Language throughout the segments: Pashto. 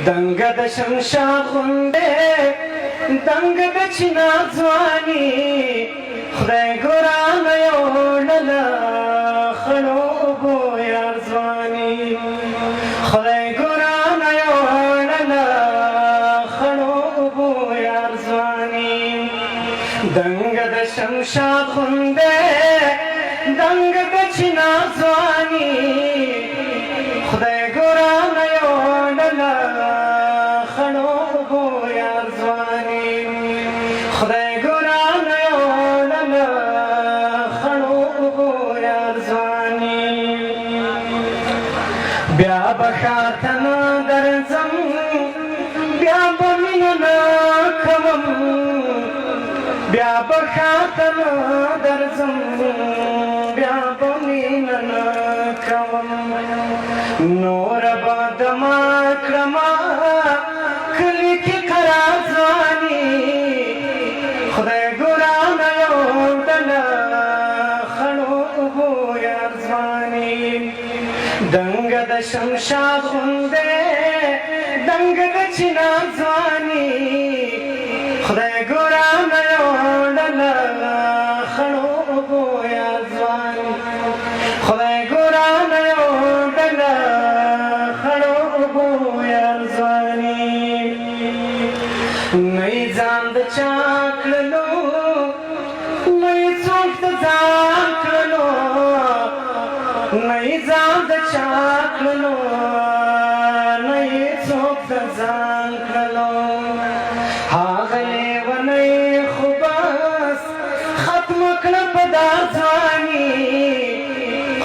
دنګه د شمشاد غوندې دنګه د چنا ځواني خدای ګرانه یوړله خړو اوبو یار ځواني خدای ګرانه یوړله خړو اوبو یار ځواني دنګه د شمشاد غوندې دنګه د چنا ځواني خدای ګرانه یوړله خړو اوبو یار ځواني خدای ګرانه یوړله خړو اوبو یار ځواني بیا به ښار نه درځم بیا به مینه نه کوم بیا به ښار نه درځم بیا به مینه نه کوم نور به دما کړمه کلي کې قرار ځواني خدای ګرانه یوړله خړو اوبو یار ځواني دنګه د شمشاد غوندې دنګه د چنا ځواني خدای ګرانه یوړله خړو اوبو یار ځواني خدای ګرانه یوړله خړو اوبو یار ځواني نه یې ځان د چا کړلو نه یې څوک د ځان کړلو نه یې ځان د چا کړلو نه یې څوک د ځان کړلو هغه لیونی خو بس ختمه کړه په دا ځواني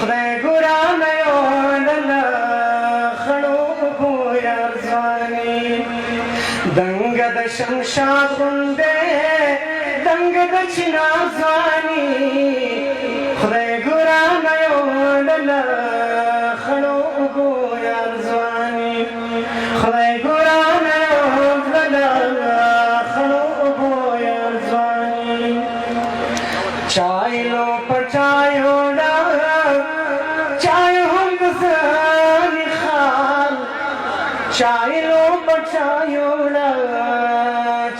خدای ګرانه یوړله خړو اوبو یار ځواني دنګه د شمشاد غوندې دنګه د چنا ځواني خدای ګرانه یوړله خړو اوبو یار ځواني خدای ګرانه یوړله خړو اوبو یار ځواني چایلو پچایوړه چای هم د ځاني خال چایلو پچایوړه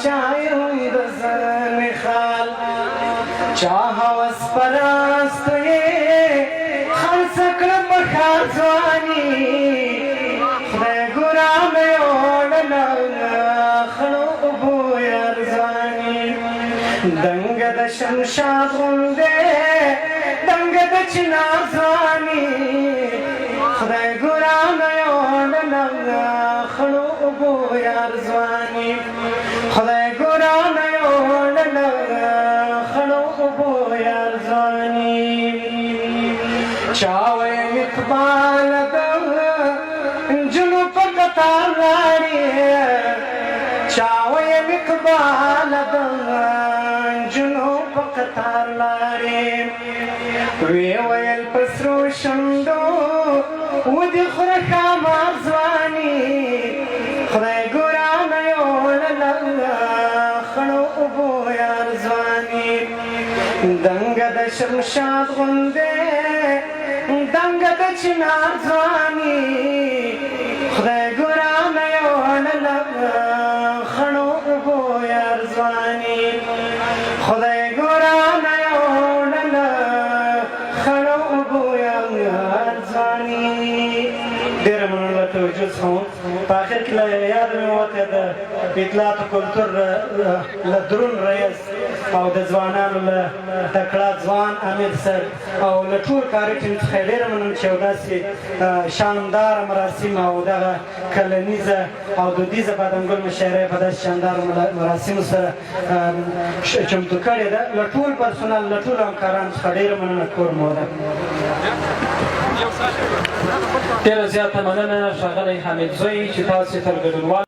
چای هم د ځاني خال چا هوس پرست یې خرڅ کړه په ښار ځواني خدای ګرانه یوړله خړو اوبو یار ځواني دنګه د شمشاد غوندې دنګه د چنا ځواني خدای ګرانه یوړله خړو اوبو یار ځواني خدای ګرانه یوړله خړو اوبو یار ځواني چا ویل اقبال د نجونو په قطار لاړې چا ویل اقبال د نجونو په قطار لاړې وی ویل په سرو شونډو ودې خوره ښامار ځواني خدای ګرانه یوړله خړو اوبو یار ځواني دنګه د شمشاد غوندې دنګه د چنا ځواني خدای ګرانه یوړله خړو اوبو یار ځواني خدای ګرانه یوړله خړو اوبو یار ځواني ډېره مننه توجه څخه په آخر کې یاد مې وکړه د اطلاعات کلتور له درون رئیس او د ځوانانو له تکړه ځوان امیر صاحب او له ټول کاري ټیم څخه یې ډېره مننه چې یو داسې شانداره مراسم او دغه کلنیزه او دودیزه بادامګل مشاعره په داسې شانداره مراسمو سره چمتو کړې ده له ټول پرسونل له ټولو همکارانو څخه ډېره مننه کور مو ده ډېره زیاته مننه ښاغلی حمید زوی چې تاسې تر ګډونوالو